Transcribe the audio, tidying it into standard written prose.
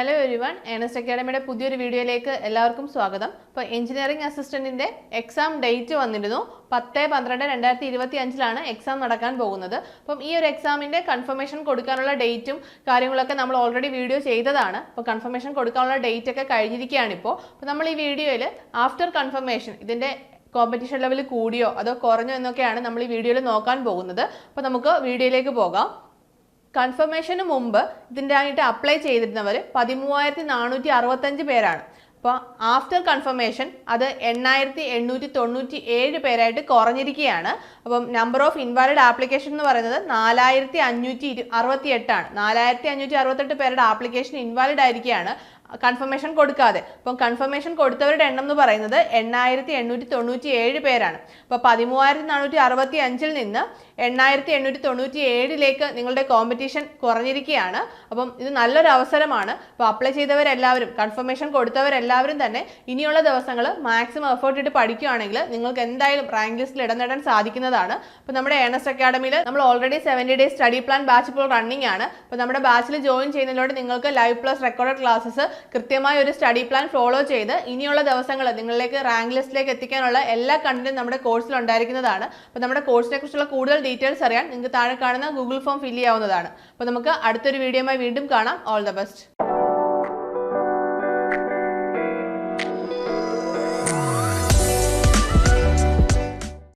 Hello everyone, Ernest അക്കാഡമിയുടെ പുതിയൊരു വീഡിയോയിലേക്ക് എല്ലാവർക്കും സ്വാഗതം. അപ്പോൾ എഞ്ചിനീയറിംഗ് അസിസ്റ്റന്റിന്റെ എക്സാം ഡേറ്റ് വന്നിരുന്നു. 10-12-2025 എക്സാം നടക്കാൻ പോകുന്നത്. അപ്പം ഈ ഒരു എക്സാമിന്റെ കൺഫർമേഷൻ കൊടുക്കാനുള്ള ഡേറ്റും കാര്യങ്ങളൊക്കെ നമ്മൾ ഓൾറെഡി വീഡിയോ ചെയ്തതാണ്. അപ്പോൾ കൺഫർമേഷൻ കൊടുക്കാനുള്ള ഡേറ്റ് ഒക്കെ കഴിഞ്ഞിരിക്കുകയാണ് ഇപ്പോൾ. അപ്പോൾ നമ്മൾ ഈ വീഡിയോയിൽ ആഫ്റ്റർ കൺഫർമേഷൻ ഇതിന്റെ കോമ്പറ്റീഷൻ ലെവൽ കൂടിയോ അതോ കുറഞ്ഞോ എന്നൊക്കെയാണ് നമ്മൾ ഈ വീഡിയോയിൽ നോക്കാൻ പോകുന്നത്. അപ്പോൾ നമുക്ക് വീഡിയോയിലേക്ക് പോകാം. കൺഫർമേഷന് മുമ്പ് ഇതിൻ്റെ ആയിട്ട് അപ്ലൈ ചെയ്തിരുന്നവർ 13,465 പേരാണ്. അപ്പോൾ ആഫ്റ്റർ കൺഫർമേഷൻ അത് 8,897 പേരായിട്ട് കുറഞ്ഞിരിക്കുകയാണ്. അപ്പം നമ്പർ ഓഫ് ഇൻവാലിഡ് ആപ്ലിക്കേഷൻ എന്ന് പറയുന്നത് 4,568 ആണ്. 4,568 പേരുടെ ആപ്ലിക്കേഷൻ ഇൻവാലിഡ് ആയിരിക്കുകയാണ് കൺഫർമേഷൻ കൊടുക്കാതെ. അപ്പം കൺഫർമേഷൻ കൊടുത്തവരുടെ എണ്ണം എന്ന് പറയുന്നത് 8,897 പേരാണ്. അപ്പോൾ 13,465 നിന്ന് 8,897 നിങ്ങളുടെ കോമ്പറ്റീഷൻ കുറഞ്ഞിരിക്കുകയാണ്. അപ്പം ഇത് നല്ലൊരു അവസരമാണ്. അപ്പോൾ അപ്ലൈ ചെയ്തവരെല്ലാവരും, കൺഫർമേഷൻ കൊടുത്തവരെല്ലാവരും തന്നെ ഇനിയുള്ള ദിവസങ്ങൾ മാക്സിമം എഫേർട്ട് ഇട്ട് പഠിക്കുകയാണെങ്കിൽ നിങ്ങൾക്ക് എന്തായാലും റാങ്ക് ലിസ്റ്റിൽ ഇടം നേടാൻ സാധിക്കുന്നതാണ്. അപ്പോൾ നമ്മുടെ ഏണസ്റ്റ് അക്കാഡമിയിൽ നമ്മൾ already 70 days study plan batch ഇപ്പോൾ റണ്ണിങ് ആണ്. അപ്പോൾ നമ്മുടെ ബാച്ചിൽ ജോയിൻ ചെയ്യുന്നതിലൂടെ നിങ്ങൾക്ക് ലൈവ് പ്ലസ് റെക്കോർഡഡ് ക്ലാസ്സസ് കൃത്യമായ ഒരു സ്റ്റഡി പ്ലാൻ ഫോളോ ചെയ്ത് ഇനിയുള്ള ദിവസങ്ങൾ നിങ്ങളിലേക്ക് റാങ്ക് ലിസ്റ്റിലേക്ക് എത്തിക്കാനുള്ള എല്ലാ കണ്ടന്റും നമ്മുടെ കോഴ്സിൽ ഉണ്ടായിരിക്കുന്നതാണ്. അപ്പോൾ നമ്മുടെ കോഴ്സിനെ കുറിച്ചുള്ള കൂടുതൽ ഡീറ്റെയിൽസ് അറിയാൻ നിങ്ങൾക്ക് താഴെ കാണുന്ന ഗൂഗിൾ ഫോം ഫില്ല് ചെയ്യാവുന്നതാണ്. അപ്പോൾ നമുക്ക് അടുത്തൊരു വീഡിയോയുമായി വീണ്ടും കാണാം. All the best.